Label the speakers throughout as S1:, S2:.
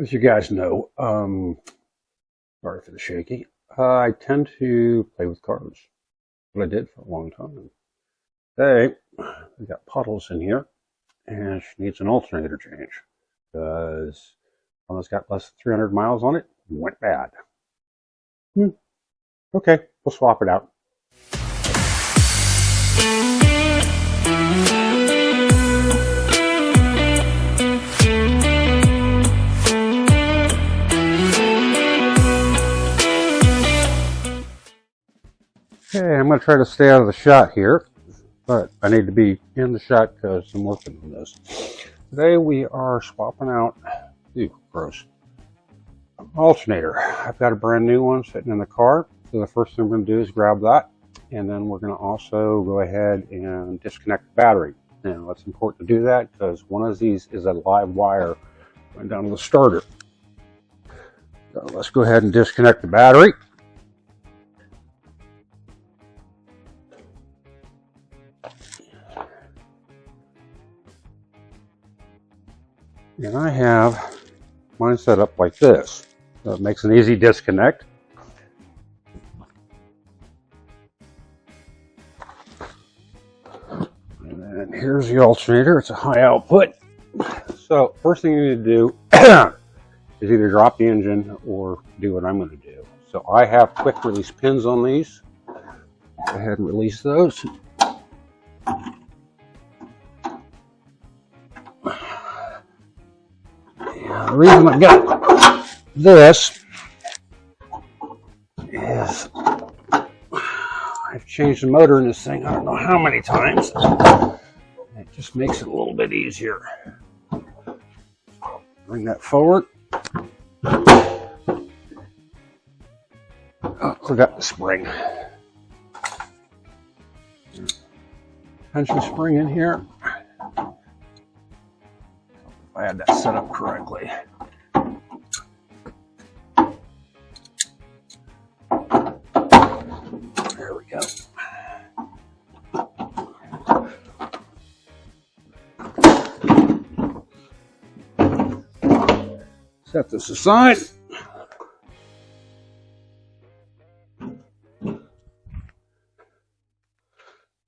S1: As you guys know, sorry for the shaky, I tend to play with cars. What I did for a long time. Today, we got Puddles in here, and she needs an alternator change because one that's got less than 300 miles on it went bad. Okay, we'll swap it out. Okay, I'm going to try to stay out of the shot here, but I need to be in the shot because I'm working on this. Today we are swapping out, gross, alternator. I've got a brand new one sitting in the car, so the first thing we're going to do is grab that, and then we're going to also go ahead and disconnect the battery. Now it's important to do that because one of these is a live wire going down to the starter. So let's go ahead and disconnect the battery. And I have mine set up like this, so it makes an easy disconnect. And then here's the alternator. It's a high output. So first thing you need to do is either drop the engine or do what I'm going to do. So I have quick release pins on these. Go ahead and release those. The reason I've got this is I've changed the motor in this thing I don't know how many times. It just makes it a little bit easier. Bring that forward. Oh, forgot the spring. Tension spring in here. I had that set up correctly. There we go. Set this aside.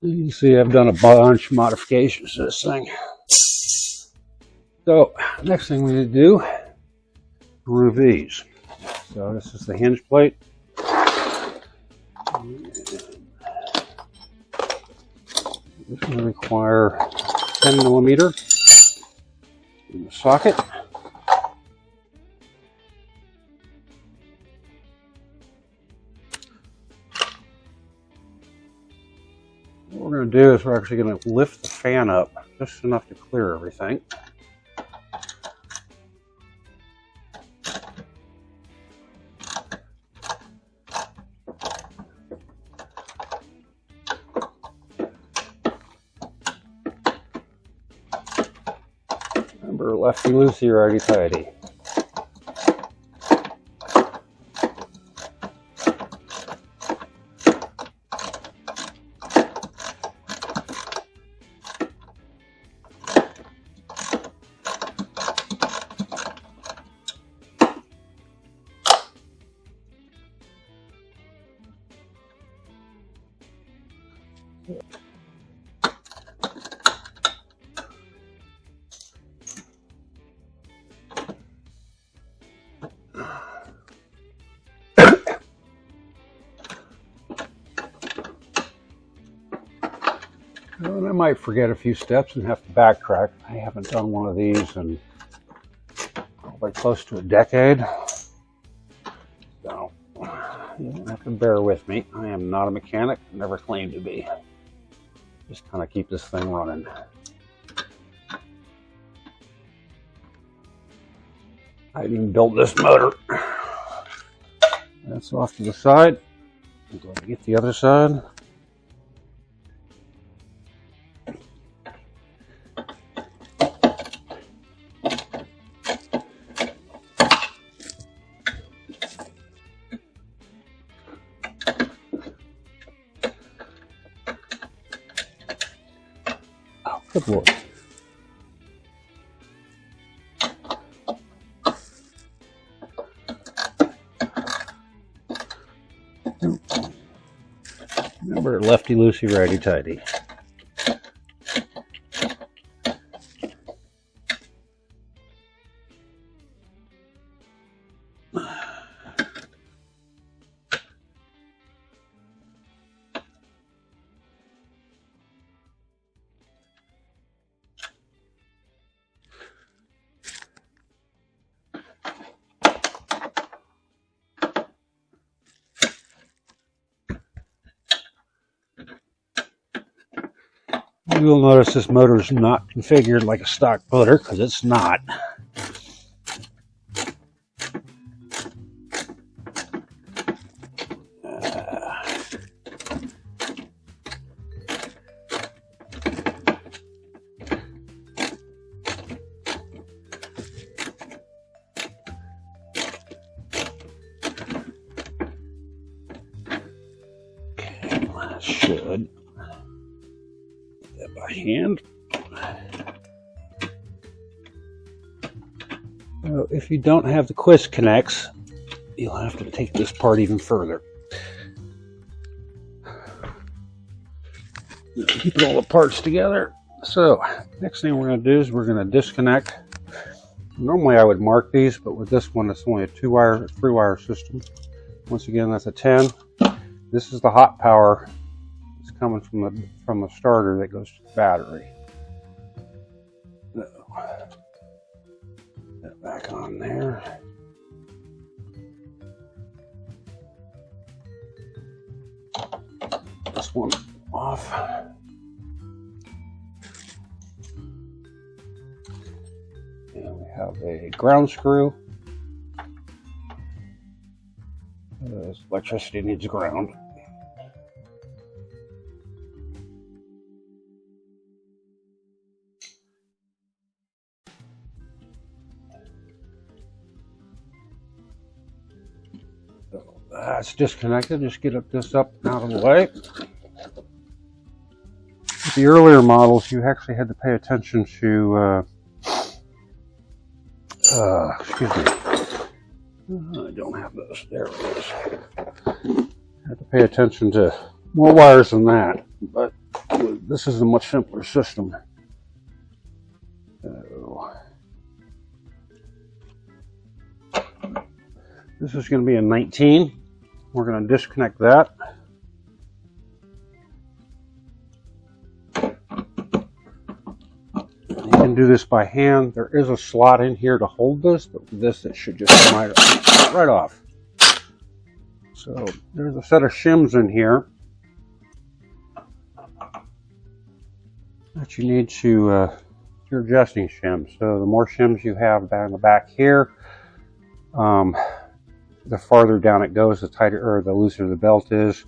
S1: You can see I've done a bunch of modifications to this thing. So, next thing we need to do, remove these. So this is the hinge plate. This is going to require 10 millimeter in the socket. What we're going to do is we're actually going to lift the fan up just enough to clear everything. Remember, lefty loosey, righty tighty. And I might forget a few steps and have to backtrack. I haven't done one of these in probably close to a decade. So you have to bear with me. I am not a mechanic, never claimed to be. Just kind of keep this thing running. I even built this motor. That's off to the side. I'm going to get the other side. Good Lord. we're lefty loosey, righty tighty. You'll notice this motor is not configured like a stock motor because it's not. Okay, I should. By hand. So if you don't have the twist connects, you'll have to take this part even further. Keep all the parts together. So next thing we're going to do is we're going to disconnect. Normally I would mark these, but with this one it's only a 3-wire system. Once again, that's a 10. This is the hot power. Coming from the starter that goes to the battery. So, put that back on there. This one off. And we have a ground screw. Electricity needs ground. That's disconnected. Just get this up out of the way. With the earlier models, you actually had to pay attention to, excuse me. I don't have those. There it is. I have to pay attention to more wires than that, but this is a much simpler system. So, this is going to be a 19. We're going to disconnect that. You can do this by hand. There is a slot in here to hold this, but with this it should just come right off. So there's a set of shims in here that you need to, you're adjusting shims. So the more shims you have down the back here, the farther down it goes, the tighter or the looser the belt is.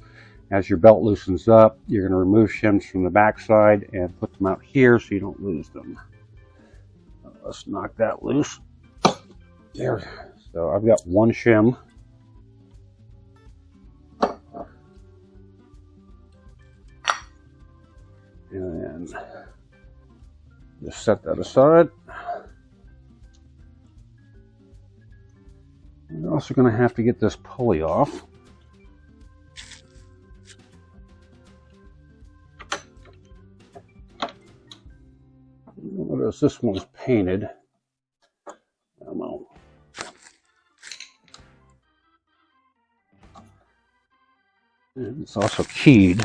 S1: As your belt loosens up, you're going to remove shims from the back side and put them out here so you don't lose them. Let's knock that loose. There. So I've got one shim. And just set that aside. We're also going to have to get this pulley off. Notice this one's painted. I don't know. And it's also keyed.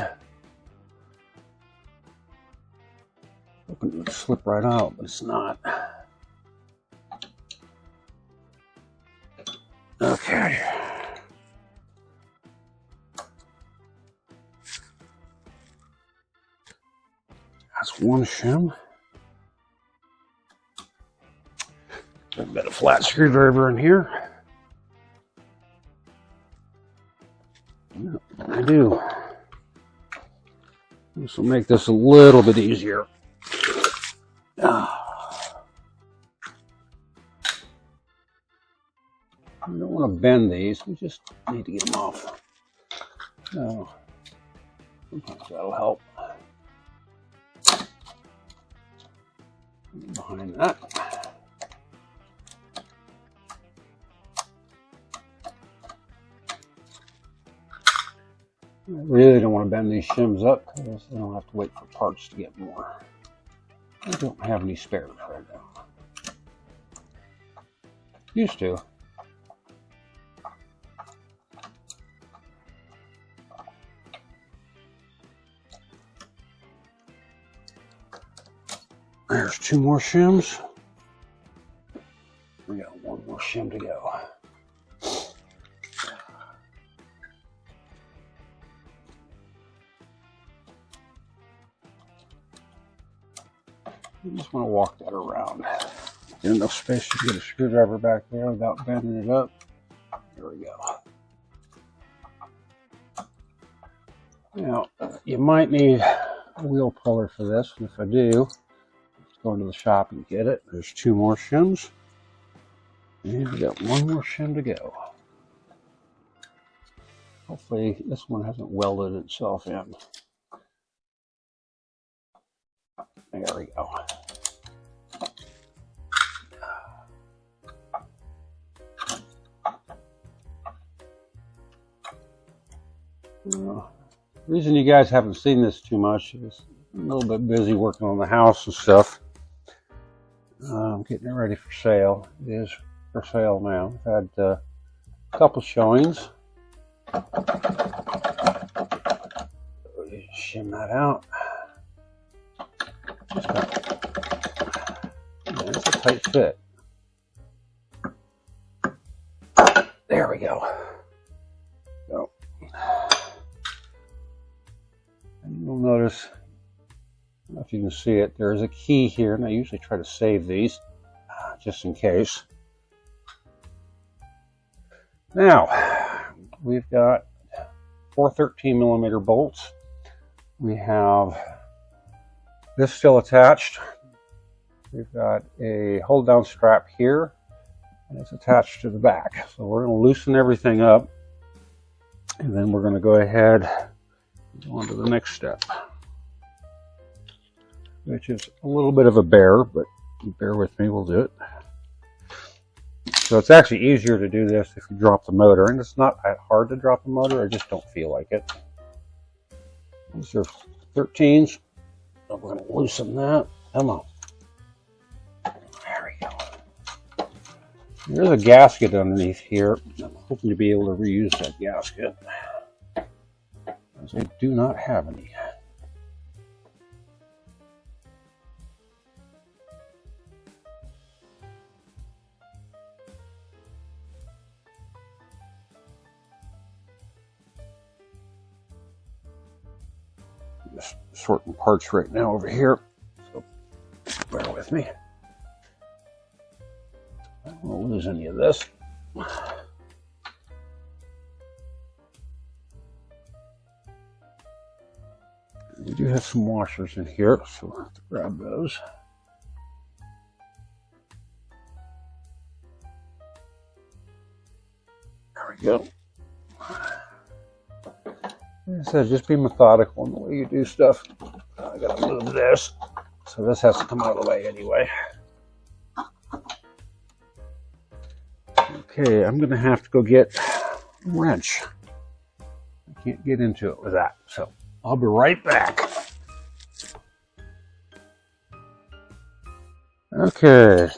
S1: Hoping it would slip right out, but it's not. Okay. That's one shim. I've got a flat screwdriver in here. Yeah, I do. This will make this a little bit easier. You don't want to bend these, we just need to get them off. So, sometimes that'll help. Behind that. really don't want to bend these shims up because I don't have to wait for parts to get more. I don't have any spares right now. Used to. There's 2 more shims. We got 1 more shim to go. I just want to walk that around. Get enough space to get a screwdriver back there without bending it up. There we go. Now, you might need a wheel puller for this, and if I do, let's go into the shop and get it. There's 2 more shims, and we got 1 more shim to go. Hopefully, this one hasn't welded itself in. There we go. The reason you guys haven't seen this too much is I'm a little bit busy working on the house and stuff. I'm getting it ready for sale. It is for sale now. I've had a couple showings. Shim that out. It's a tight fit. There we go. So, and you'll notice, I don't know if you can see it, there is a key here, and I usually try to save these just in case. Now, we've got 4 13mm bolts. We have this still attached. We've got a hold down strap here, and it's attached to the back. So we're going to loosen everything up, and then we're going to go ahead and go on to the next step, which is a little bit of a bear, but bear with me, we'll do it. So it's actually easier to do this if you drop the motor, and it's not that hard to drop the motor, I just don't feel like it. These are 13s. So we're going to loosen that. Come on. There we go. There's a gasket underneath here. I'm hoping to be able to reuse that gasket, as I do not have any. Just sorting parts right now over here, so bear with me. I don't want to lose any of this. We do have some washers in here, so we'll have to grab those. There we go. Like I said, just be methodical in the way you do stuff. I gotta move this, so this has to come out of the way anyway. Okay, I'm gonna have to go get a wrench. I can't get into it with that, so I'll be right back. Okay,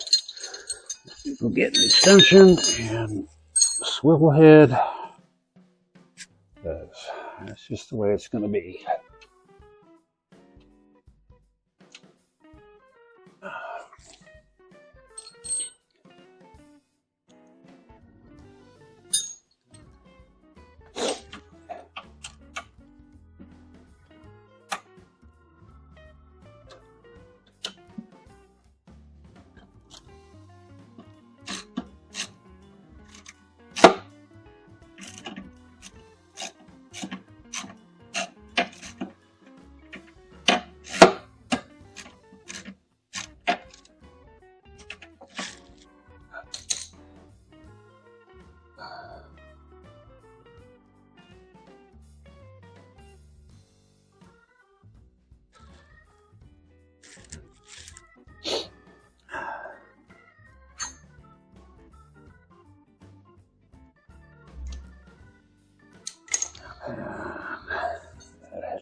S1: we'll get an extension and a swivel head. That's just the way it's going to be.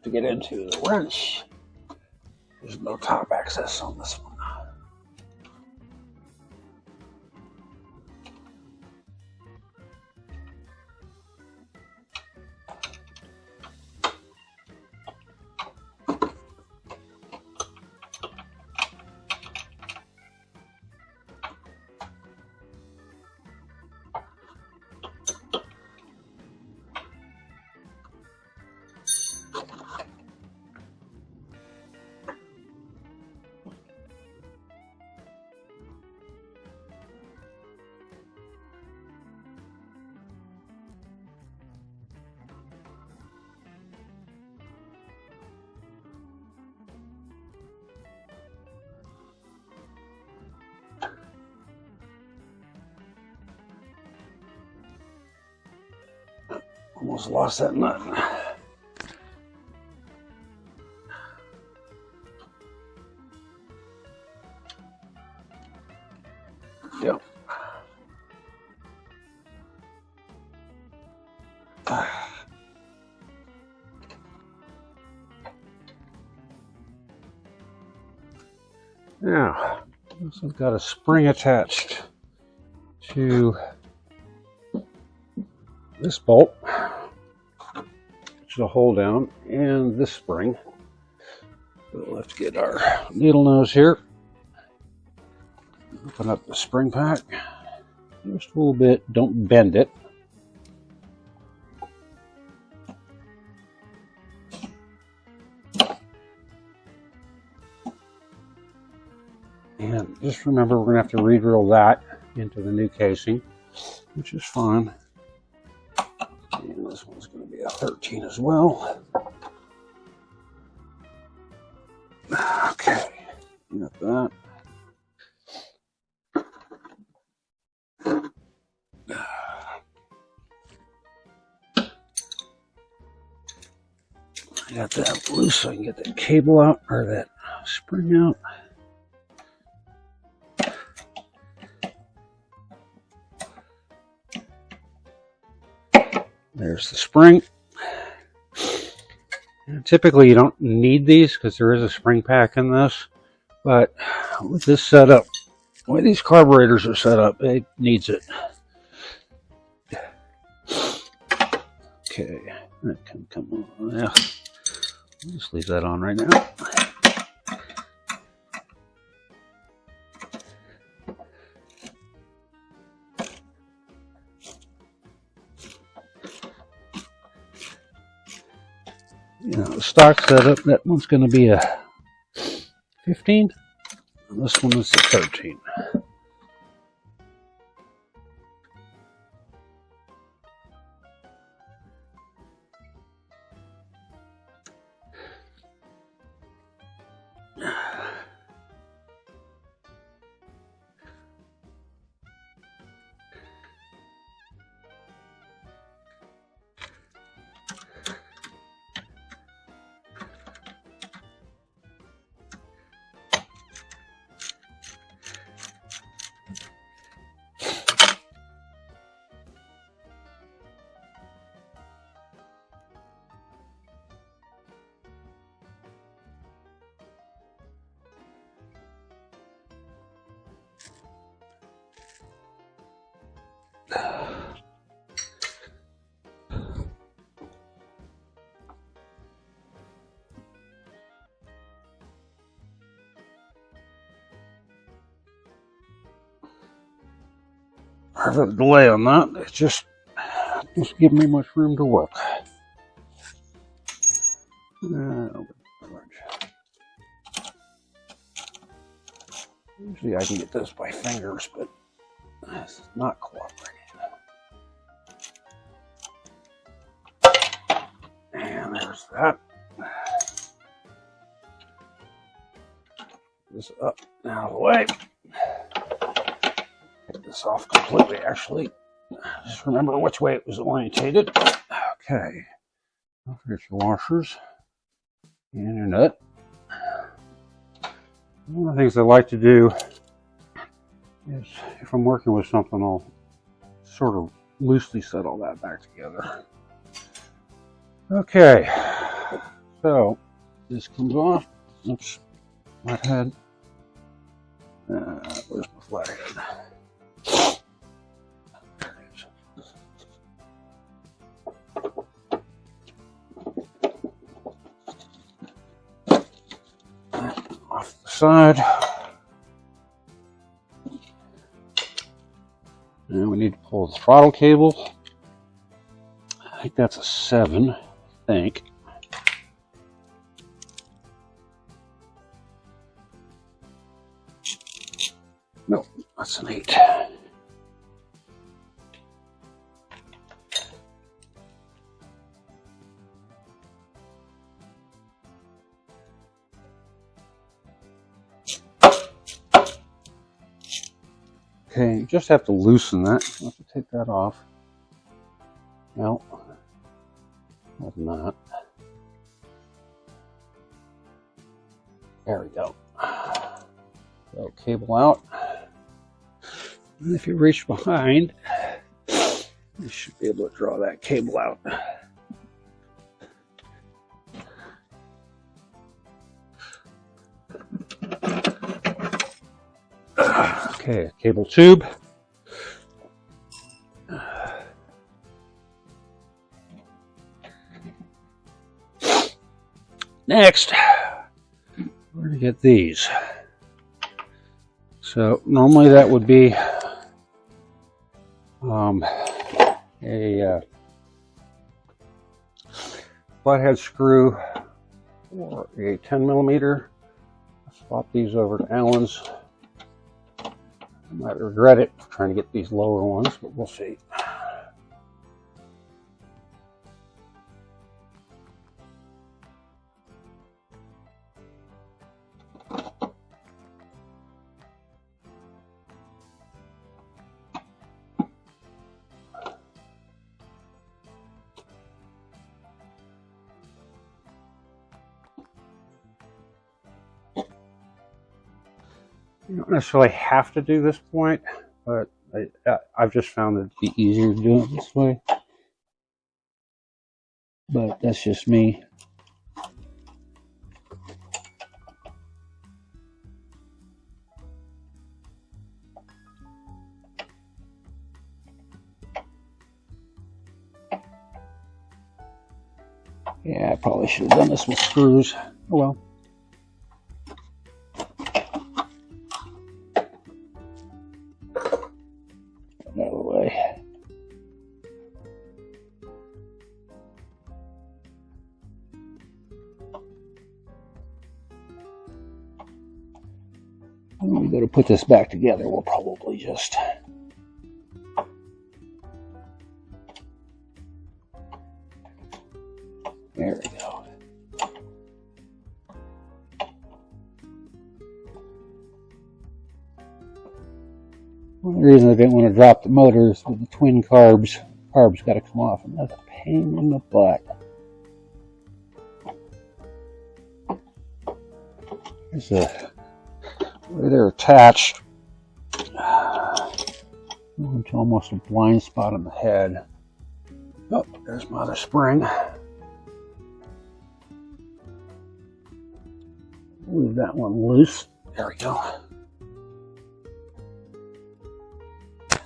S1: have to get into the wrench. There's no top access on this one. Almost lost that nut. Yep. Now, this has got a spring attached to this bolt, which is a hold down, and this spring. We'll have to get our needle nose here. Open up the spring pack just a little bit. Don't bend it. And just remember, we're going to have to re-drill that into the new casing, which is fine. And this one's going to be a 13 as well. Okay, got that. I got that loose so I can get that cable out, or that spring out. There's the spring. And typically you don't need these because there is a spring pack in this, but with this setup, the way these carburetors are set up, it needs it. Okay, that can come on. Yeah, I'll just leave that on right now. You know, the stock setup, that one's going to be a 15, and this one is a 13. I have a delay on that. It's just give me much room to work. Usually I can get this by fingers, but it's not cooperating. And there's that. This up and out of the way. Take this off completely, actually. Just remember which way it was orientated. Okay. Don't forget your washers and your nut. One of the things I like to do is, if I'm working with something, I'll sort of loosely set all that back together. Okay. So this comes off. Oops, flathead. Where's my flathead? Off the side. And we need to pull the throttle cable. I think that's a 7, I think. Nope, that's an 8. Okay, you just have to loosen that. You have to take that off. No, that's not. There we go. So cable out. And if you reach behind, you should be able to draw that cable out. Okay, cable tube. Next, we're going to get these. So normally that would be a flathead screw or a 10mm. Swap these over to Allen's. I might regret it trying to get these lower ones, but we'll see. You don't necessarily have to do this point, but I've just found it to be easier to do it this way. But that's just me. Yeah, I probably should have done this with screws. Oh well. Another way. When we go to put this back together, we'll probably just there we go. One reason I didn't want to drop the motors with the twin carbs. Carbs got to come off, and that's a pain in the butt. There's a where they're attached into almost a blind spot on the head. Oh, there's my other spring. Leave that one loose. There we go.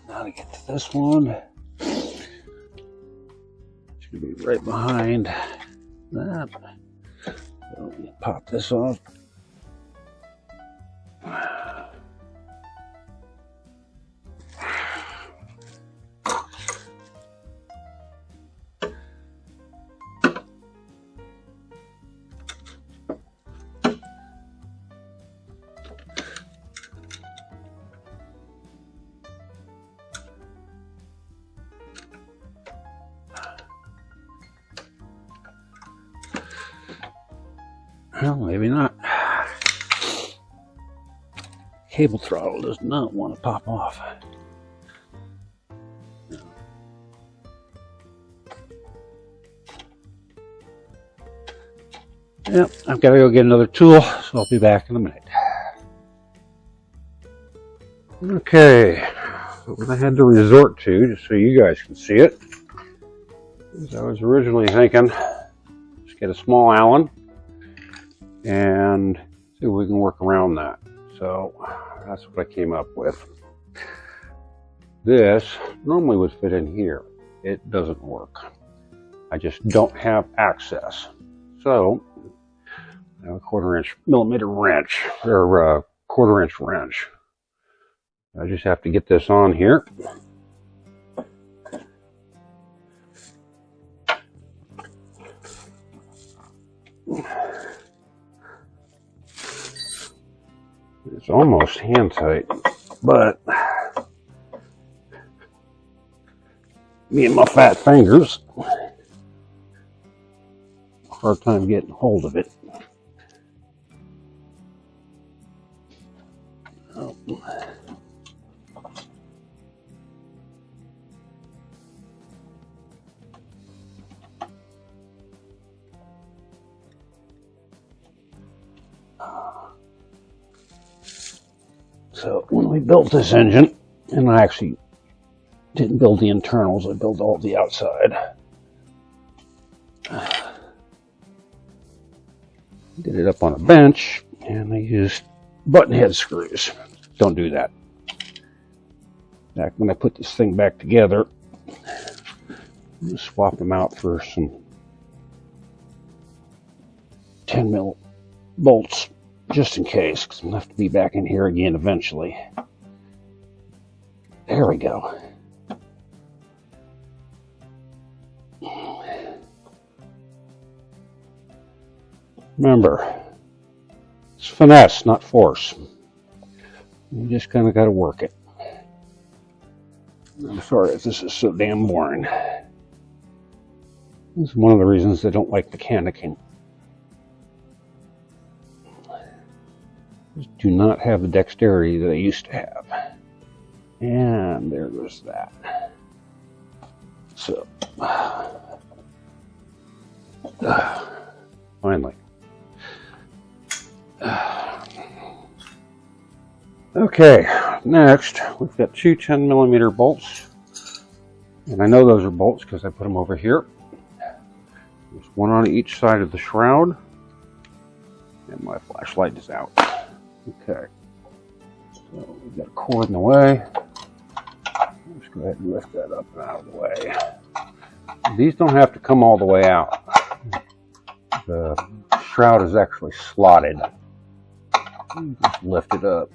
S1: Now to get to this one. Should be right behind that. So let me pop this off. Well, maybe not. Cable throttle does not want to pop off. Yep, I've got to go get another tool, so I'll be back in a minute. Okay, what I had to resort to, just so you guys can see it, is I was originally thinking, just get a small Allen. and see if we can work around that. So that's what I came up with. This normally would fit in here. It doesn't work. I just don't have access. So I have a 1/4" millimeter wrench, or 1/4" wrench. I just have to get this on here. It's almost hand tight, but me and my fat fingers, hard time getting hold of it. Oh. So when we built this engine, and I actually didn't build the internals, I built all the outside. Did it up on a bench, and I used button head screws. Don't do that. Back when I put this thing back together, I'm going to swap them out for some 10 mil bolts, just in case, because I'm going to have to be back in here again eventually. There we go. Remember, it's finesse, not force. You just kind of got to work it. I'm sorry if this is so damn boring. This is one of the reasons I don't like mechanicking. Just do not have the dexterity that I used to have. And there goes that. So, finally. Okay, next we've got two 10 millimeter bolts, and I know those are bolts because I put them over here. There's one on each side of the shroud, and my flashlight is out. Okay, so we've got a cord in the way. Let's go ahead and lift that up and out of the way. These don't have to come all the way out. The shroud is actually slotted. You just lift it up.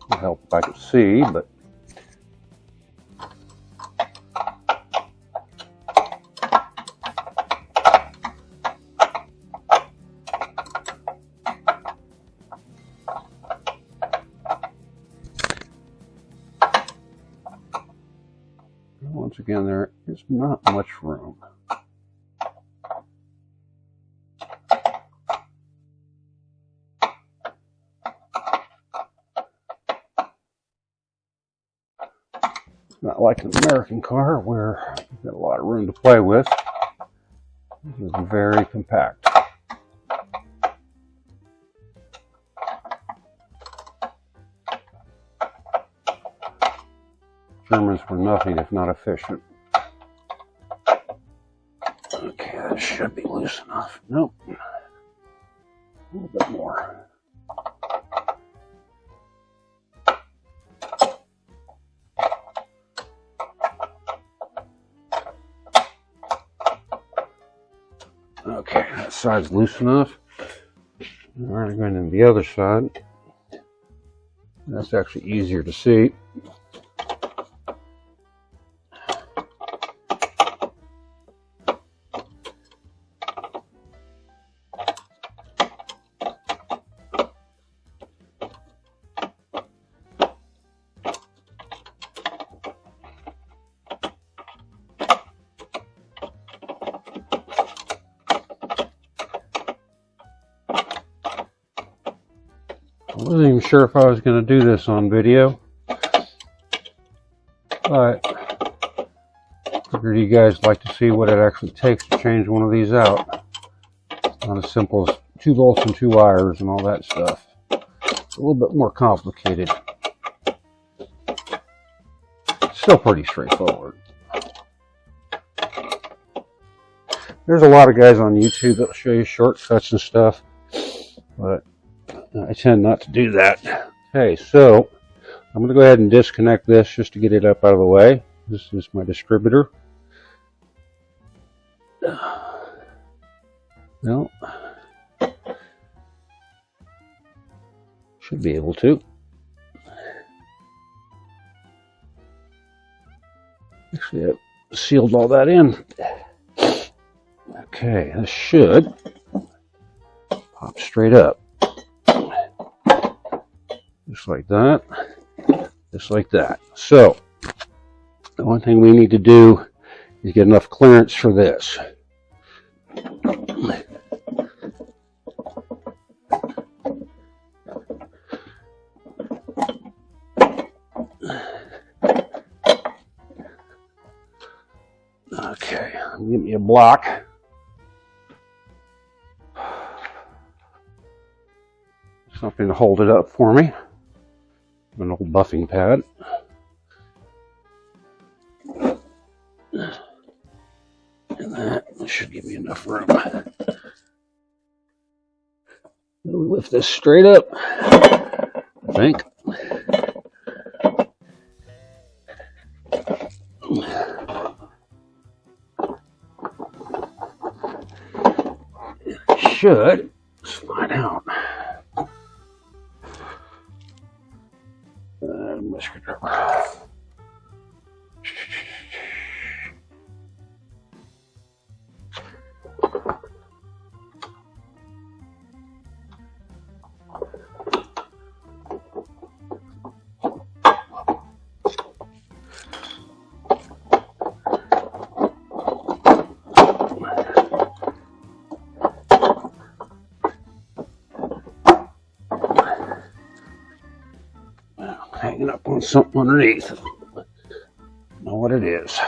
S1: It'll help if I can see, but once again, there is not much room. Not like an American car where you've got a lot of room to play with. This is very compact. Germans were nothing if not efficient. Okay, that should be loose enough. Nope. A little bit more. Okay, that side's loose enough. All right, going in the other side. That's actually easier to see. I wasn't even sure if I was going to do this on video, but I figured you guys like to see what it actually takes to change one of these out. It's not as simple as 2 bolts and 2 wires and all that stuff. It's a little bit more complicated. Still pretty straightforward. There's a lot of guys on YouTube that will show you shortcuts and stuff, but I tend not to do that. Okay, so I'm going to go ahead and disconnect this just to get it up out of the way. This is my distributor. Well, should be able to. Actually, I sealed all that in. Okay, this should pop straight up. Just like that. Just like that. So, the one thing we need to do is get enough clearance for this. Okay, give me a block. Something to hold it up for me. An old buffing pad. And that should give me enough room. We'll lift this straight up, I think. Should slide out. Hanging up on something underneath. Know what it is.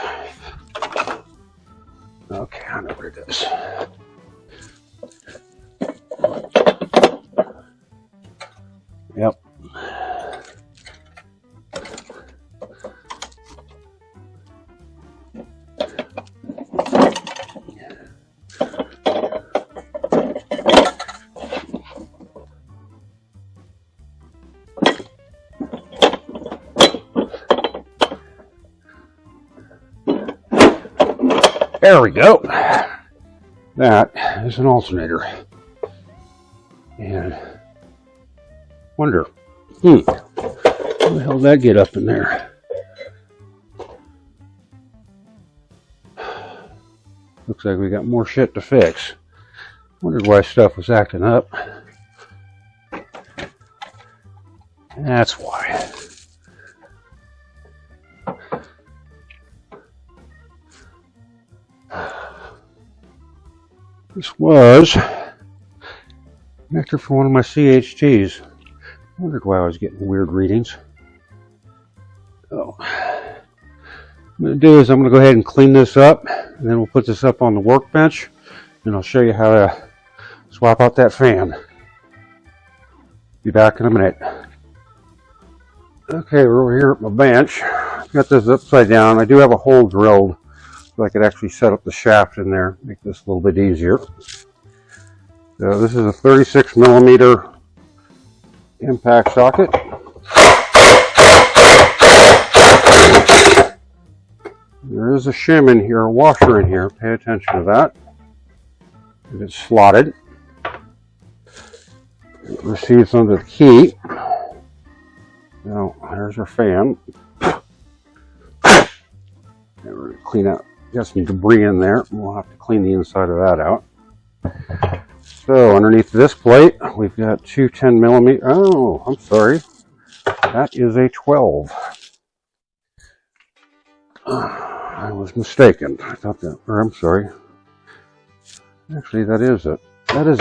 S1: Okay, I know what it is. Yep. There we go. That is an alternator. And wonder, how the hell did that get up in there? Looks like we got more shit to fix. Wondered why stuff was acting up. That's why. This was connector for one of my CHTs. Wondered why I was getting weird readings. So, what I'm going to do is I'm going to go ahead and clean this up, and then we'll put this up on the workbench, and I'll show you how to swap out that fan. Be back in a minute. Okay, we're over here at my bench. Got this upside down. I do have a hole drilled so I could actually set up the shaft in there, make this a little bit easier. So this is a 36 millimeter impact socket. There is a shim in here, a washer in here. Pay attention to that. It's slotted. It receives under the key. Now, there's our fan. And we're going to clean out, got some debris in there. We'll have to clean the inside of that out. So, underneath this plate, we've got two 10 millimeter. Oh, I'm sorry. That is a 12. I was mistaken. I thought that, or I'm sorry. Actually, that is a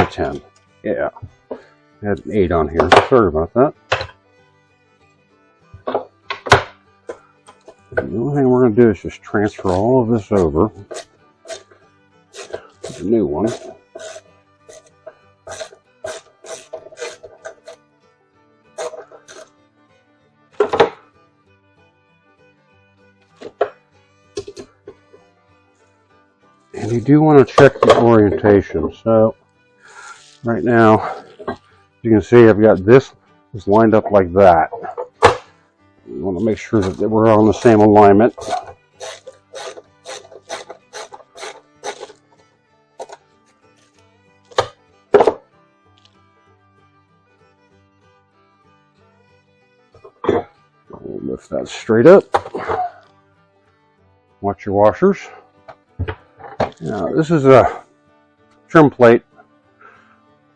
S1: 10. Yeah. I had an 8 on here. Sorry about that. The only thing we're going to do is just transfer all of this over to the new one. you do want to check the orientation. So right now, you can see I've got this is lined up like that. You want to make sure that we're on the same alignment. We'll lift that straight up. Watch your washers. Now, this is a trim plate.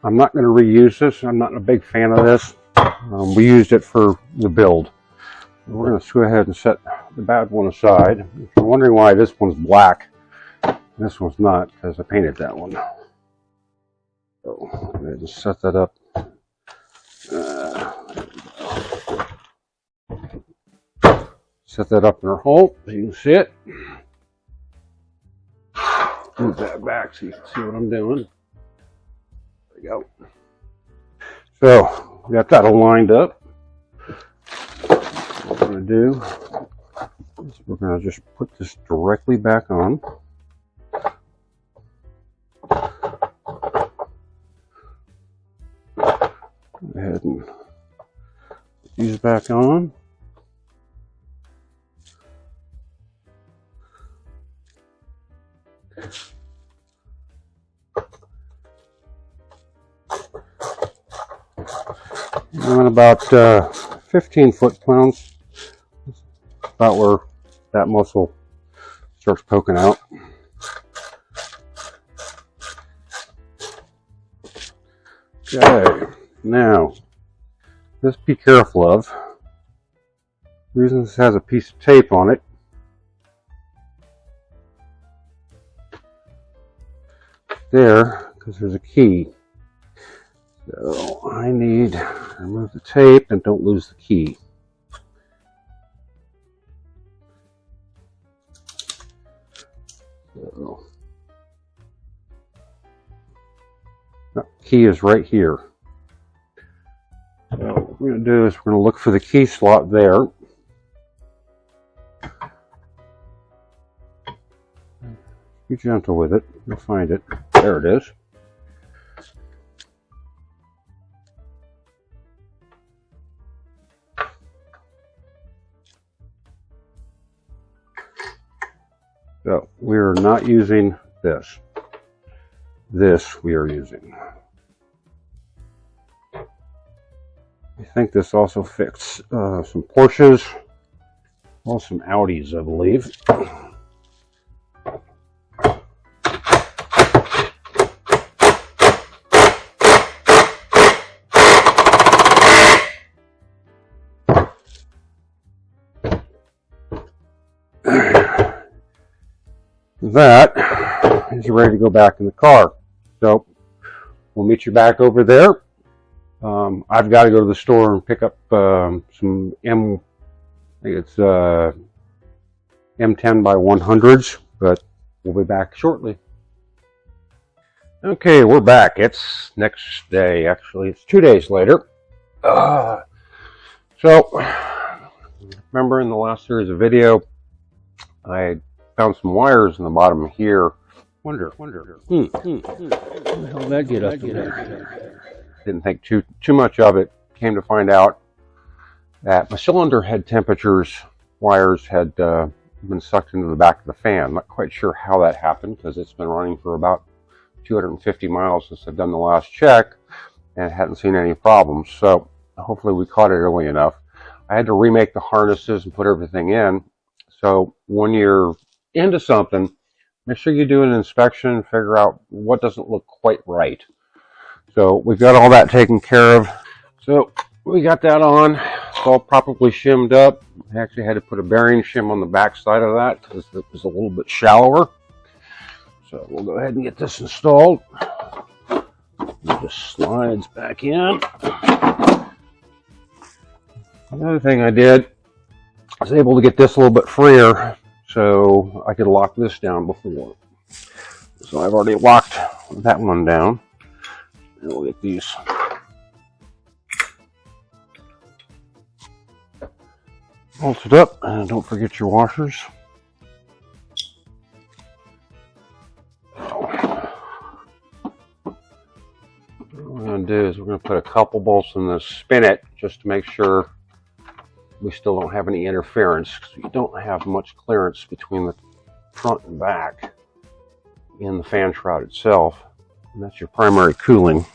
S1: I'm not going to reuse this. I'm not a big fan of this. We used it for the build. We're going to go ahead and set the bad one aside. If you're wondering why this one's black, this one's not, because I painted that one. So I'm going to just set that up. Set that up in our hole so you can see it. Move that back so you can see what I'm doing. There we go. So we got that all lined up. What we're going to do is we're going to just put this directly back on. Go ahead and put these back on. And about 15 foot-pounds, about where that muscle starts poking out. Okay, now, this be careful of. The reason this has a piece of tape on it, there, because there's a key. So I need to remove the tape and don't lose the key. So the key is right here. So what we're going to do is we're going to look for the key slot there. Be gentle with it. You'll find it. There it is. So we are not using this. This we are using. I think this also fits some Porsches, well, some Audis, I believe. That is ready to go back in the car. So we'll meet you back over there. I've got to go to the store and pick up some I think it's M10 by 100s, but we'll be back shortly. Okay, we're back. It's next day. Actually, it's 2 days later. So remember in the last series of video, I found some wires in the bottom here. Wonder. How the hell did that get up there? Didn't think too much of it. Came to find out that my cylinder head temperatures wires had been sucked into the back of the fan. I'm not quite sure how that happened because it's been running for about 250 miles since I've done the last check and hadn't seen any problems. So hopefully we caught it early enough. I had to remake the harnesses and put everything in. So when you're into something, make sure you do an inspection and figure out what doesn't look quite right. So we've got all that taken care of. So we got that on. It's all properly shimmed up. I actually had to put a bearing shim on the back side of that because it was a little bit shallower. So we'll go ahead and get this installed. It just slides back in. Another thing I did, I was able to get this a little bit freer so I could lock this down before. So I've already locked that one down. And we'll get these bolted up, and don't forget your washers. going to do is we're going to put a couple bolts in the spinet just to make sure we still don't have any interference, because we don't have much clearance between the front and back in the fan shroud itself, and that's your primary cooling.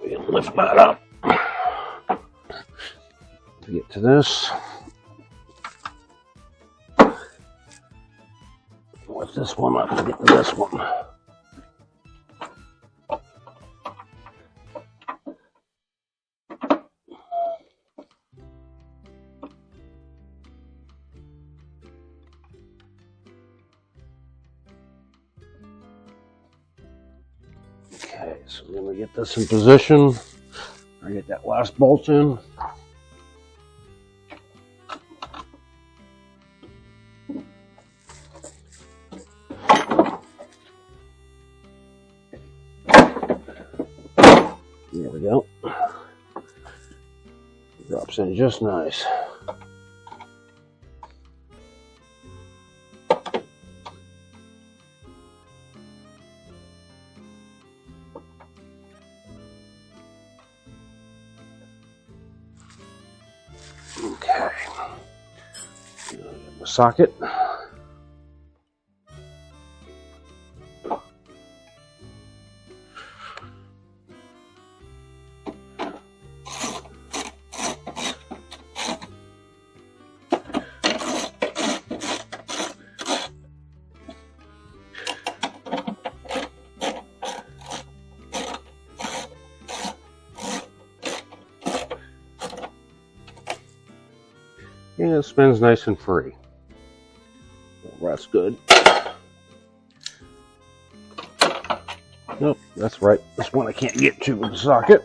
S1: We can lift that up to get to this. Lift this one up to get to this one. Okay, so then we get this in position. I get that last bolt in. There we go. Drops in just nice. Okay. The socket. Yeah, it spins nice and free. Well, that's good. Nope, that's right. This one I can't get to with the socket.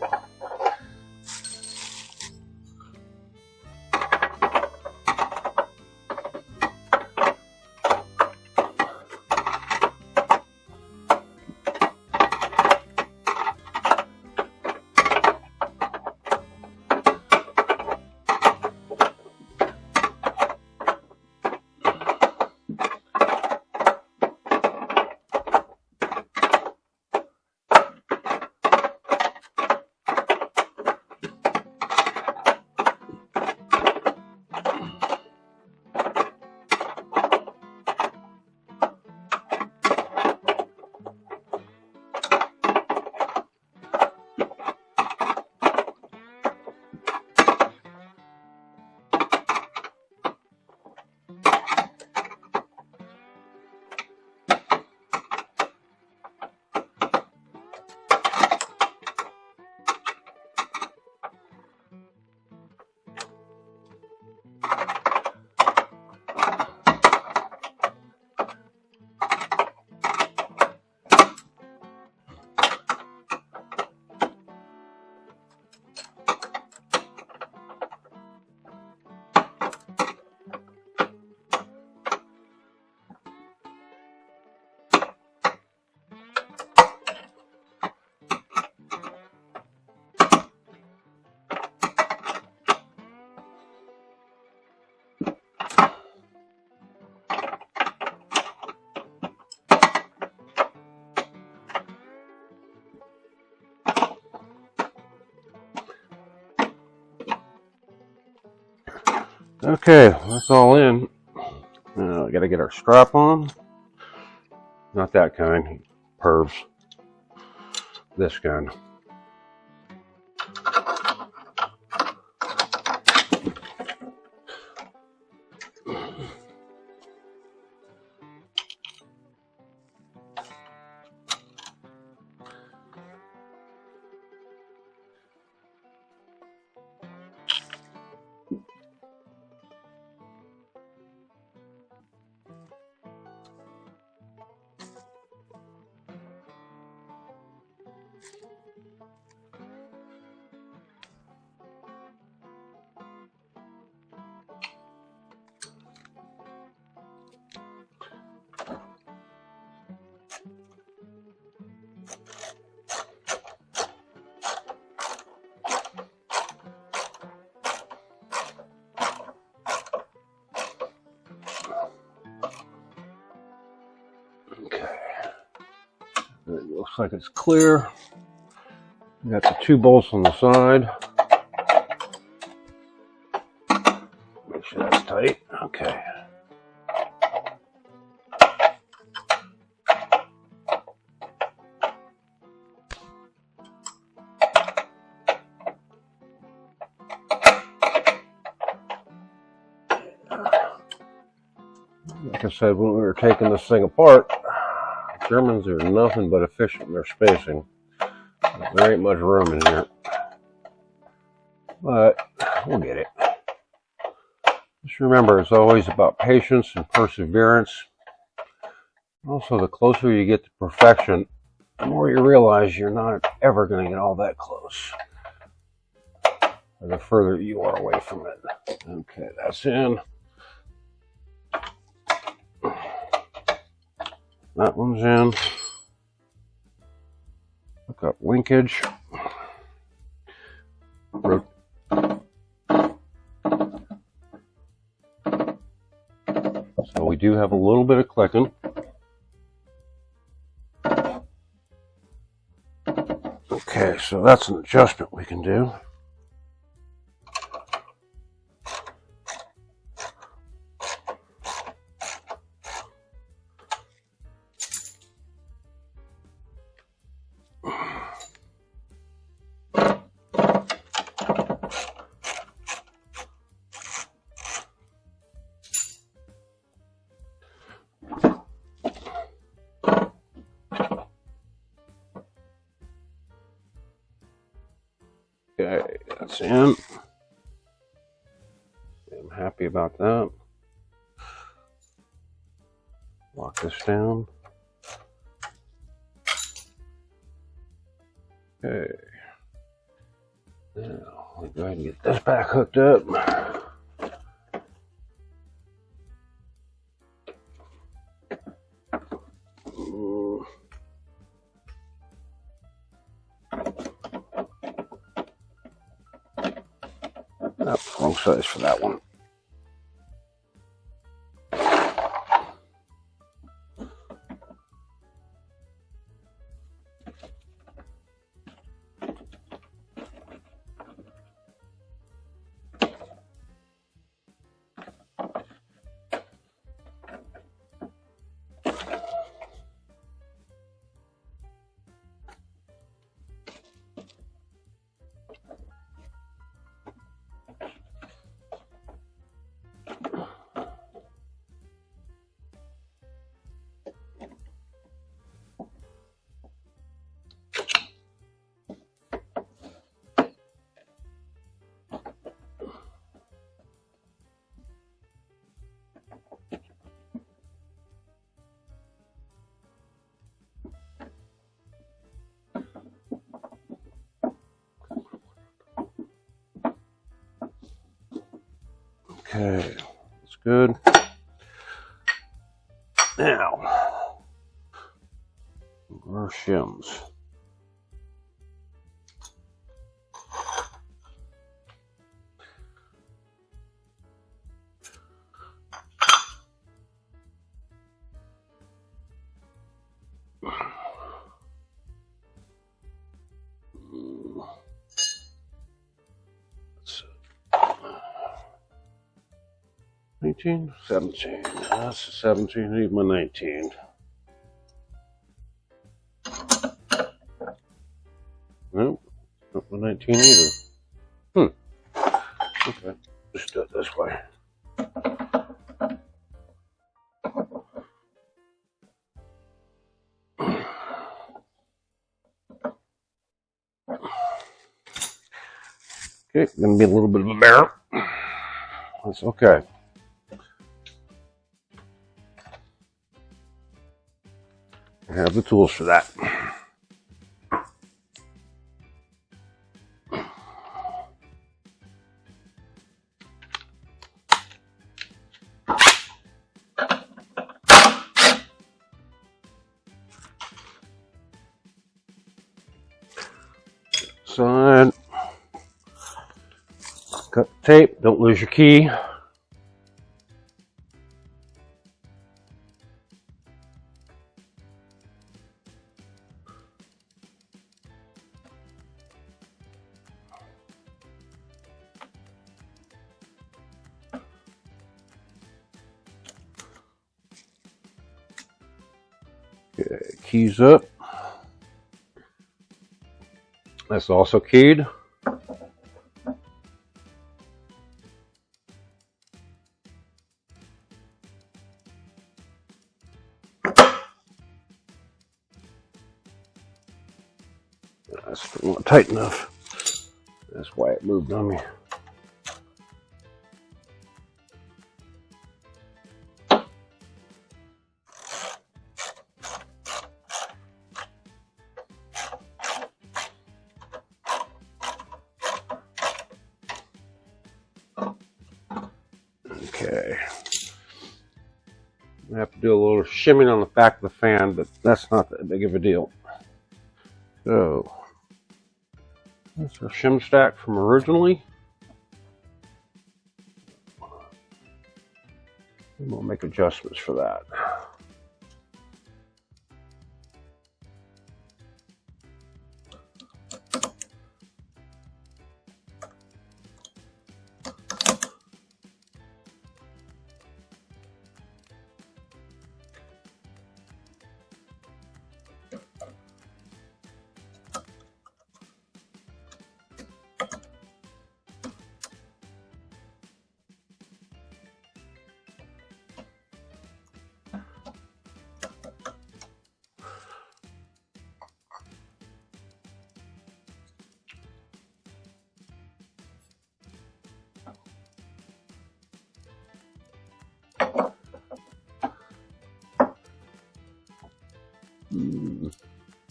S1: Okay, that's all in. Now we gotta get our strap on. Not that kind, pervs. This kind. looks like it's clear. We got the 2 bolts on the side. Make sure that's tight. Okay. Like I said, when we were taking this thing apart, Germans are nothing but efficient in their spacing. There ain't much room in here, but we'll get it. Just remember, it's always about patience and perseverance. Also, the closer you get to perfection, the more you realize you're not ever going to get all that close, or the further you are away from it. Okay, that's in. That one's in. Look up linkage. So we do have a little bit of clicking. Okay, so that's an adjustment we can do. Okay, that's in. I'm happy about that. Lock this down. Okay. Now, we'll go ahead and get this back hooked up. Nope, wrong size for that one. Okay, that's good. Now, our shims. That's 19, 17. That's 17. I need my 19. Nope, not my 19 either. Okay, just do it this way. Okay, gonna be a little bit of a bear. That's okay. I have the tools for that. Side. Cut the tape, don't lose your key. Okay, keys up. That's also keyed. That's still not tight enough. That's why it moved on me. Okay. I have to do a little shimming on the back of the fan, but that's not that big of a deal. So, that's our shim stack from originally. And we'll make adjustments for that.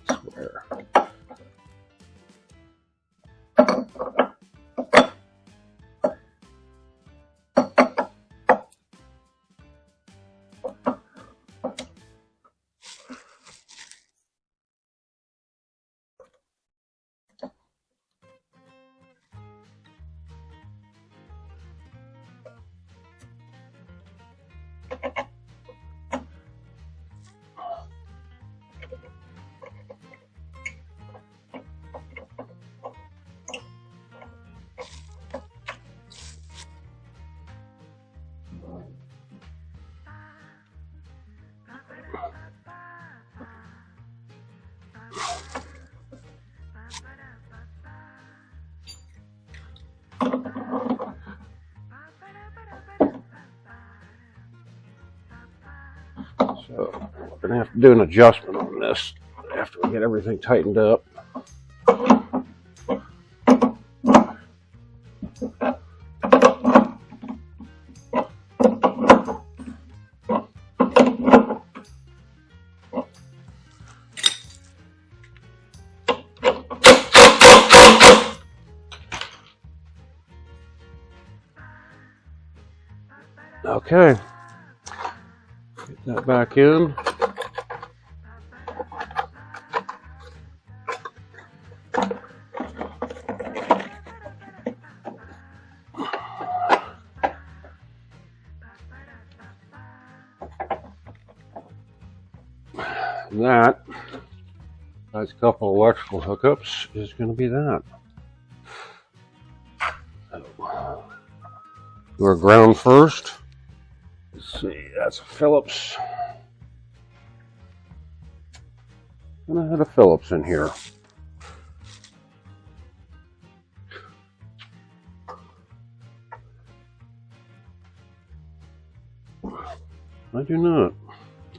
S1: Square. So we're going to have to do an adjustment on this after we get everything tightened up. Okay, get that back in. And that, nice couple electrical hookups, is going to be that. So, do our ground first. Let's see, that's a Phillips. And I had a Phillips in here. I do not.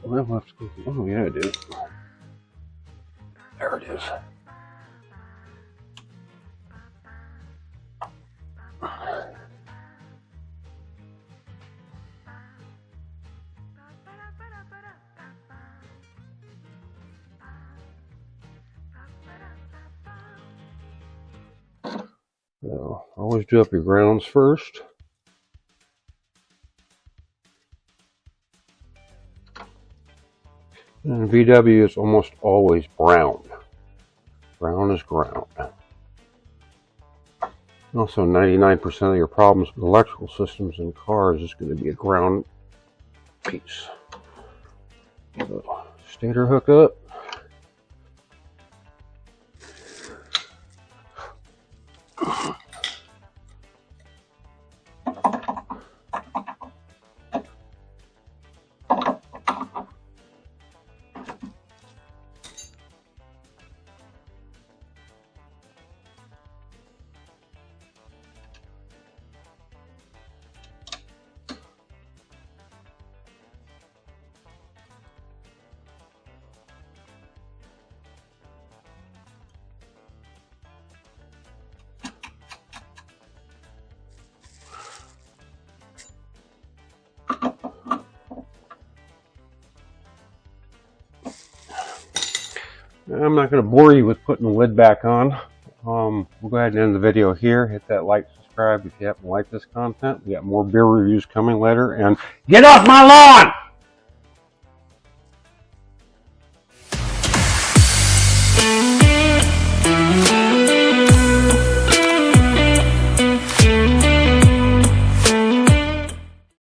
S1: Well, I'll have to go. Oh, yeah, I do. There it is. So, always do up your grounds first. And VW is almost always brown. Brown is ground. Also, 99% of your problems with electrical systems in cars is going to be a ground piece. So, stator hookup. I'm not going to bore you with putting the lid back on. We'll go ahead and end the video here. Hit that like, subscribe if you happen to like this content. We got more beer reviews coming later. And get off my lawn!